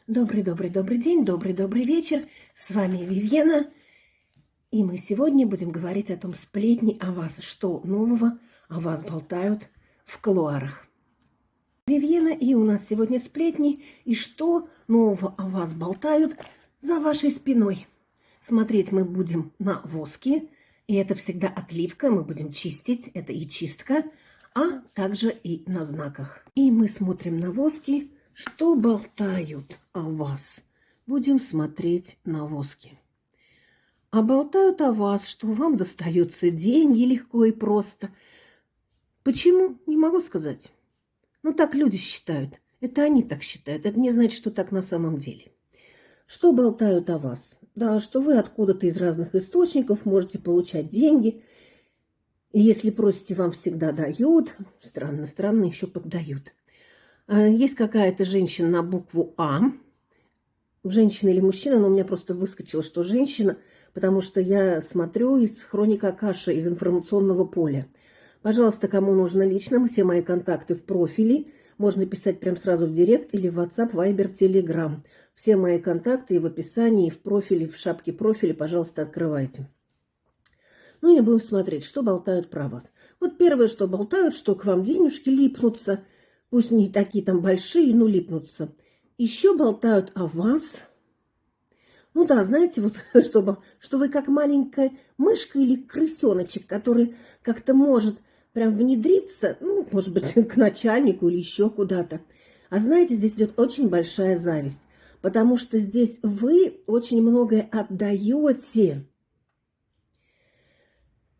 Добрый день, добрый вечер. С вами Вивьена. И мы сегодня будем говорить о том, сплетни о вас. Что нового о вас болтают в кулуарах. Вивьена, и у нас сегодня сплетни. И что нового о вас болтают за вашей спиной. Смотреть мы будем на воске. И это всегда отливка. Мы будем чистить. Это и чистка. А также и на знаках. И мы смотрим на воски. Что болтают о вас? Будем смотреть на воски. А болтают о вас, что вам достаются деньги легко и просто. Почему? Не могу сказать. Ну, так люди считают. Это они так считают. Это не значит, что так на самом деле. Что болтают о вас? Да, что вы откуда-то из разных источников можете получать деньги. И если просите, вам всегда дают. Странно, еще поддают. Есть какая-то женщина на букву А. Женщина или мужчина, но у меня просто выскочило, что женщина, потому что я смотрю из хроника Акаши, из информационного поля. Пожалуйста, кому нужно лично, все мои контакты в профиле. Можно писать прямо сразу в директ или в WhatsApp, Viber, Telegram. Все мои контакты и в описании, и в профиле, в шапке профиля, пожалуйста, открывайте. Ну и будем смотреть, что болтают про вас. Вот первое, что болтают, что к вам денежки липнутся. Пусть не такие там большие, но липнутся. Еще болтают о вас. Ну да, знаете, вот что вы как маленькая мышка или крысеночек, который как-то может прям внедриться, ну, может быть, к начальнику или еще куда-то. А знаете, здесь идет очень большая зависть, потому что здесь вы очень многое отдаете.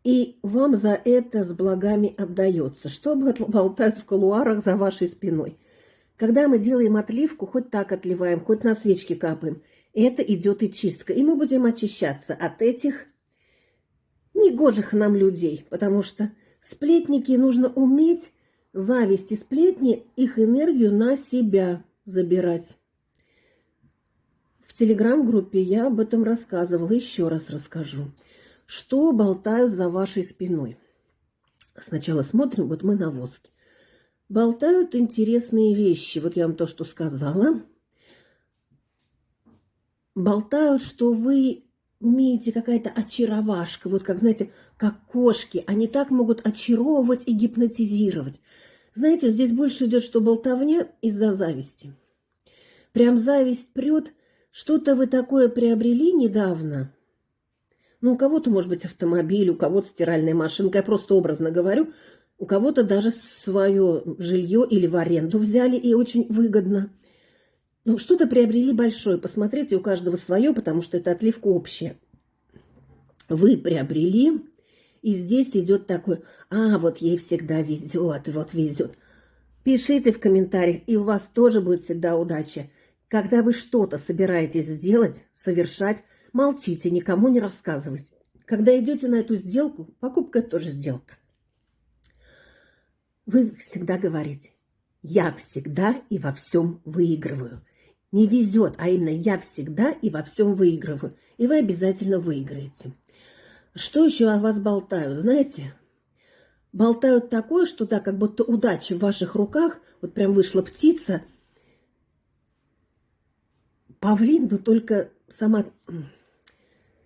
И вам за это с благами отдается. Что болтают в кулуарах за вашей спиной? Когда мы делаем отливку, хоть так отливаем, хоть на свечки капаем, это идет и чистка. И мы будем очищаться от этих негожих нам людей. Потому что сплетники нужно уметь зависть и сплетни, их энергию на себя забирать. В телеграм-группе я об этом рассказывала, еще раз расскажу. Что болтают за вашей спиной? Сначала смотрим, вот мы на воске. Болтают интересные вещи. Вот я вам то, что сказала. Болтают, что вы умеете какая-то очаровашка. Вот как, знаете, как кошки. Они так могут очаровывать и гипнотизировать. Знаете, здесь больше идет, что болтовня из-за зависти. Прям зависть прет. Что-то вы такое приобрели недавно. Ну, у кого-то, может быть, автомобиль, у кого-то стиральная машинка. Я просто образно говорю. У кого-то даже свое жилье или в аренду взяли, и очень выгодно. Ну, что-то приобрели большое. Посмотрите, у каждого свое, потому что это отливка общая. Вы приобрели, и здесь идет такой, вот ей всегда везет, вот везет. Пишите в комментариях, и у вас тоже будет всегда удача. Когда вы что-то собираетесь сделать, совершать, молчите, никому не рассказывайте. Когда идете на эту сделку, покупка тоже сделка. Вы всегда говорите, я всегда и во всем выигрываю. Не везет, а именно я всегда и во всем выигрываю. И вы обязательно выиграете. Что еще о вас болтают? Знаете, болтают такое, что да, как будто удача в ваших руках. Вот прям вышла птица. Павлин, но только сама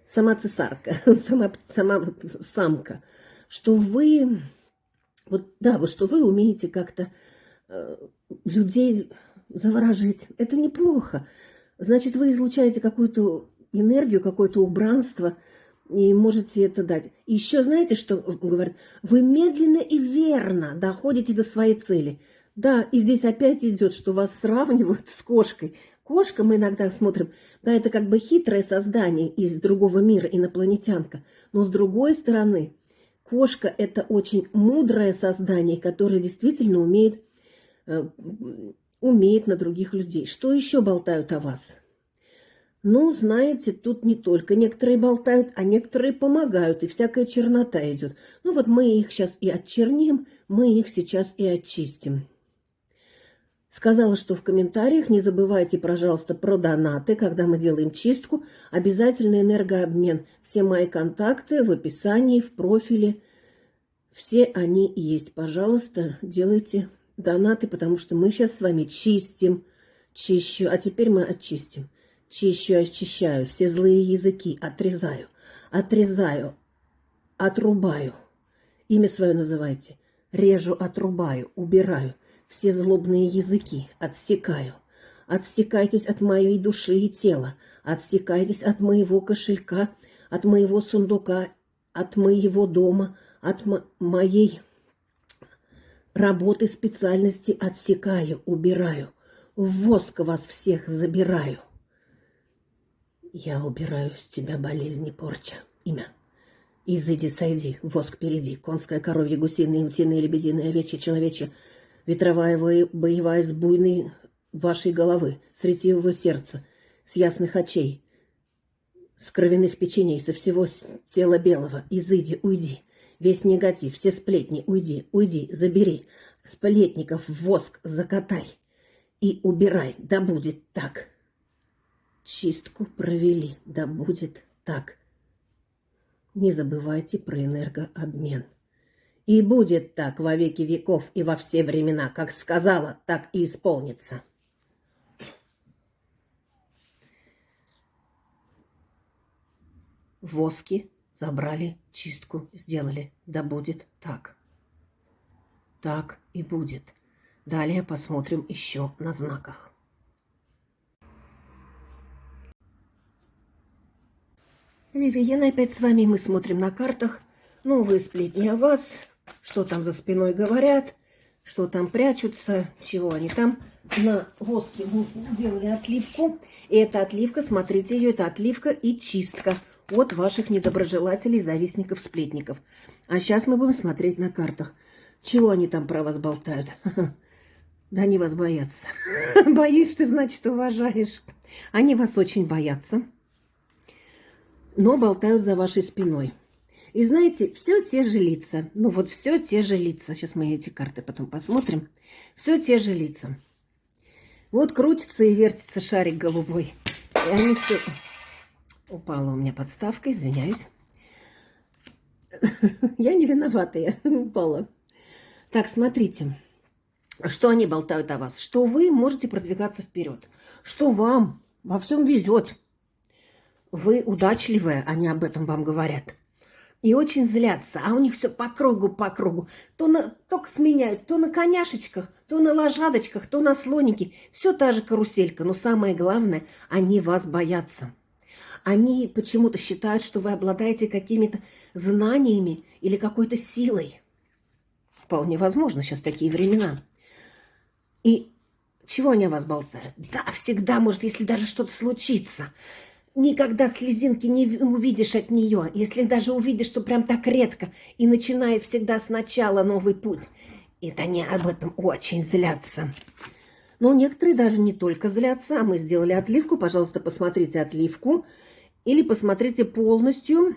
цесарка, сама самка. Что вы... Вот что вы умеете как-то людей заворожить. Это неплохо. Значит, вы излучаете какую-то энергию, какое-то убранство и можете это дать. И еще знаете, что говорят? Вы медленно и верно доходите до своей цели. Да, и здесь опять идет, что вас сравнивают с кошкой. Кошка, мы иногда смотрим, да, это как бы хитрое создание из другого мира, инопланетянка. Но с другой стороны... Кошка – это очень мудрое создание, которое действительно умеет на других людей. Что еще болтают о вас? Ну, знаете, тут не только некоторые болтают, а некоторые помогают, и всякая чернота идет. Ну вот мы их сейчас и отчерним, мы их сейчас и очистим. Сказала, что в комментариях не забывайте, пожалуйста, про донаты. Когда мы делаем чистку, обязательно энергообмен. Все мои контакты в описании, в профиле. Все они есть. Пожалуйста, делайте донаты, потому что мы сейчас с вами чистим Чищу, а теперь мы очистим. Чищу, очищаю, все злые языки отрезаю, отрезаю, отрубаю. Имя свое называйте. Режу, отрубаю, убираю. Все злобные языки отсекаю. Отсекайтесь от моей души и тела. Отсекайтесь от моего кошелька, от моего сундука, от моего дома, от моей работы, специальности. Отсекаю, убираю. В воск вас всех забираю. Я убираю с тебя болезни, порча. Имя. Изыди, сойди, воск перейди, конская, коровья, гусиная, утиная, лебединая, овечья, человечья, ветровая, боевая, с буйной вашей головы, с ретивого сердца, с ясных очей, с кровяных печеней, со всего тела белого, изыди, уйди, весь негатив, все сплетни, уйди, уйди, забери, сплетников в воск закатай и убирай, да будет так. Чистку провели, да будет так. Не забывайте про энергообмен. И будет так во веки веков и во все времена, как сказала, так и исполнится. Воски забрали, чистку сделали. Да будет так. Так и будет. Далее посмотрим еще на знаках. Вивиена опять с вами. Мы смотрим на картах. Новые сплетни о вас. Что там за спиной говорят. Что там прячутся. Чего они там. На воске мы делали отливку. И эта отливка, смотрите ее, это отливка и чистка от ваших недоброжелателей, завистников, сплетников. А сейчас мы будем смотреть на картах. Чего они там про вас болтают? Да они вас боятся. Боишься, значит, уважаешь. Они вас очень боятся. Но болтают за вашей спиной. И знаете, все те же лица. Ну вот все те же лица. Сейчас мы эти карты потом посмотрим. Все те же лица. Вот крутится и вертится шарик голубой. И они все... Упала у меня подставка, извиняюсь. Я не виновата, я упала. Так, смотрите. Что они болтают о вас? Что вы можете продвигаться вперед. Что вам во всем везет. Вы удачливая, они об этом вам говорят. И очень злятся. А у них все по кругу, по кругу. Только сменяют. То на коняшечках, то на лошадочках, то на слонике. Все та же каруселька. Но самое главное, они вас боятся. Они почему-то считают, что вы обладаете какими-то знаниями или какой-то силой. Вполне возможно, сейчас такие времена. И чего они о вас болтают? Да, всегда, может, если даже что-то случится. Никогда слезинки не увидишь от нее. Если даже увидишь, что прям так редко. И начинает всегда сначала новый путь. Это они об этом очень злятся. Но некоторые даже не только злятся. А мы сделали отливку. Пожалуйста, посмотрите отливку. Или посмотрите полностью.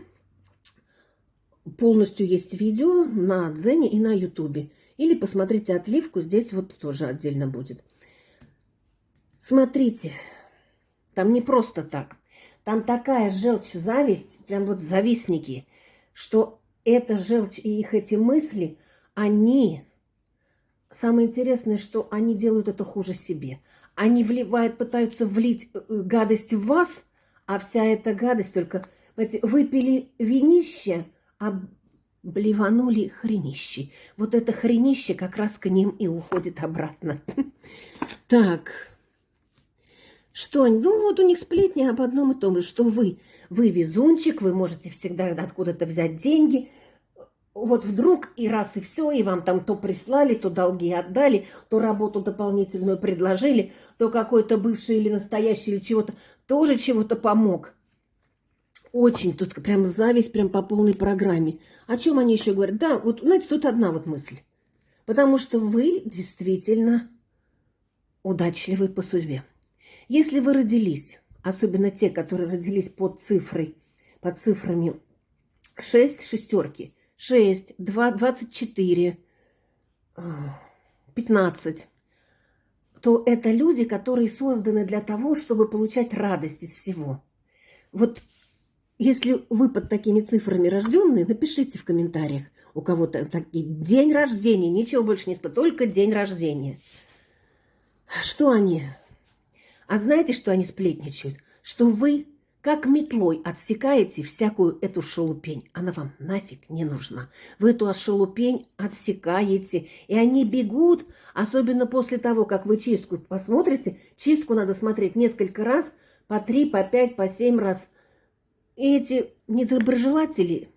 Полностью есть видео на Дзене и на Ютубе. Или посмотрите отливку. Здесь вот тоже отдельно будет. Смотрите. Там не просто так. Там такая желчь, зависть, прям вот завистники, что эта желчь и их эти мысли, они, самое интересное, что они делают это хуже себе. Они вливают, пытаются влить гадость в вас, а вся эта гадость только, знаете, выпили винище, а блеванули хренище. Вот это хренище как раз к ним и уходит обратно. Так. Что? Ну, вот у них сплетни об одном и том же, что вы везунчик, вы можете всегда откуда-то взять деньги. Вот вдруг и раз и все, и вам там то прислали, то долги отдали, то работу дополнительную предложили, то какой-то бывший или настоящий или чего-то тоже чего-то помог. Очень тут прям зависть прям по полной программе. О чем они еще говорят? Да, вот, знаете, тут одна вот мысль. Потому что вы действительно удачливы по судьбе. Если вы родились, особенно те, которые родились под цифрами 6, шестерки, 6, 2, 24, 15, то это люди, которые созданы для того, чтобы получать радость из всего. Вот если вы под такими цифрами рожденные, напишите в комментариях, у кого-то такие день рождения, ничего больше не спрашивают, только день рождения. Что они? А знаете, что они сплетничают? Что вы как метлой отсекаете всякую эту шелупень. Она вам нафиг не нужна. Вы эту шелупень отсекаете, и они бегут, особенно после того, как вы чистку посмотрите. Чистку надо смотреть несколько раз, по 3, по 5, по 7 раз. И эти недоброжелатели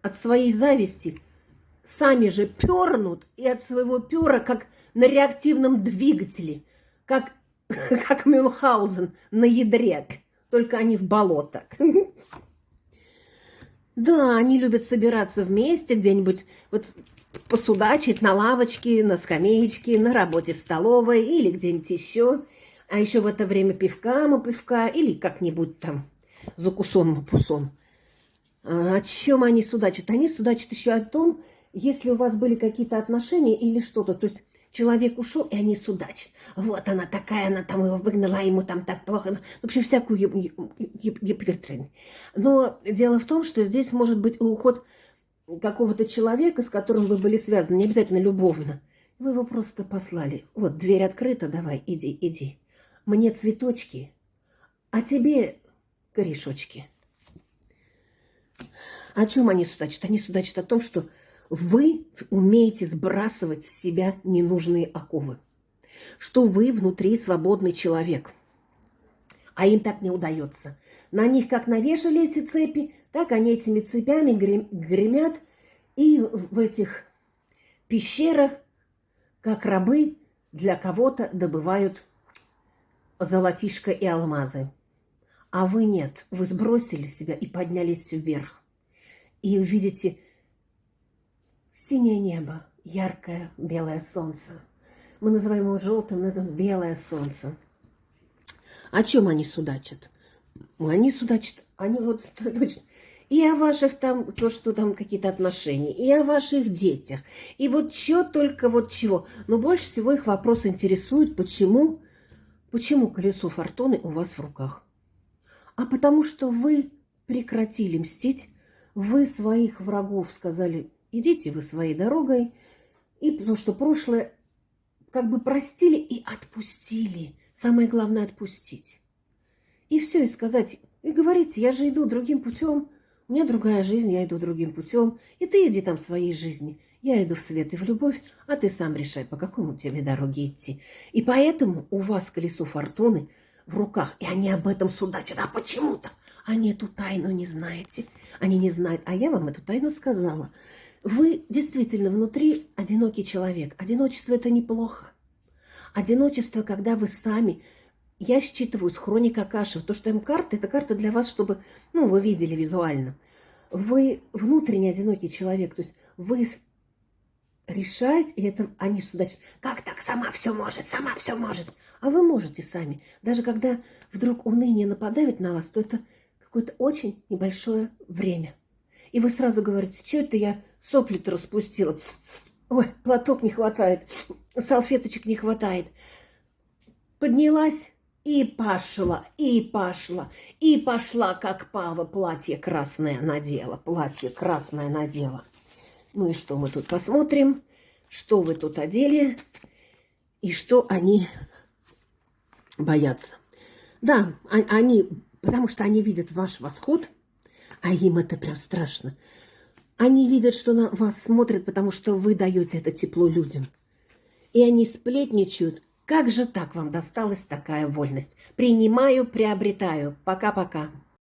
от своей зависти сами же пернут, и от своего пера, как на реактивном двигателе, как Мюнхгаузен на ядре, только они в болото. Да, они любят собираться вместе где-нибудь, вот посудачить на лавочке, на скамеечке, на работе в столовой или где-нибудь еще. А еще в это время пивка или как-нибудь там закусон-мапусон. О чем они судачат? Они судачат еще о том, если у вас были какие-то отношения или что-то. То есть человек ушел, и они судачат. Вот она такая, она там его выгнала, ему там так плохо. В общем, всякую епитрень. Но дело в том, что здесь может быть уход какого-то человека, с которым вы были связаны, не обязательно любовно. Вы его просто послали. Вот, дверь открыта, давай, иди. Мне цветочки, а тебе корешочки. О чем они судачат? Они судачат о том, что вы умеете сбрасывать с себя ненужные оковы. Что вы внутри свободный человек. А им так не удается. На них как навешали эти цепи, так они этими цепями гремят. И в этих пещерах, как рабы, для кого-то добывают золотишко и алмазы. А вы нет. Вы сбросили себя и поднялись вверх. И увидите синее небо, яркое белое солнце. Мы называем его желтым, но это белое солнце. О чем они судачат? Они судачат, они вот точно. И о ваших там, то, что там какие-то отношения, и о ваших детях. И вот что только вот чего. Но больше всего их вопрос интересует, почему колесо фортуны у вас в руках. А потому что вы прекратили мстить, вы своих врагов сказали, идите вы своей дорогой, и потому что прошлое как бы простили и отпустили. Самое главное отпустить. И все, и сказать, и говорите, я же иду другим путем, у меня другая жизнь, я иду другим путем, и ты иди там в своей жизни. Я иду в свет и в любовь, а ты сам решай, по какому тебе дороге идти. И поэтому у вас колесо фортуны в руках, и они об этом судачат. А почему-то они эту тайну не знаете. Они не знают, а я вам эту тайну сказала. Вы действительно внутри одинокий человек. Одиночество – это неплохо. Одиночество, когда вы сами... Я считываю с хроника Акаши. То, что им карта, это карта для вас, чтобы, вы видели визуально. Вы внутренне одинокий человек. То есть вы решаете, и это они судачат. Как так? Сама все может. А вы можете сами. Даже когда вдруг уныние нападает на вас, то это какое-то очень небольшое время. И вы сразу говорите, что это я сопли-то распустила? Ой, платок не хватает, салфеточек не хватает. Поднялась и пошла, как пава, платье красное надела. Ну и что мы тут посмотрим, что вы тут одели и что они боятся. Да, они, потому что они видят ваш восход, а им это прям страшно. Они видят, что на вас смотрят, потому что вы даете это тепло людям. И они сплетничают. Как же так вам досталась такая вольность? Принимаю, приобретаю. Пока-пока.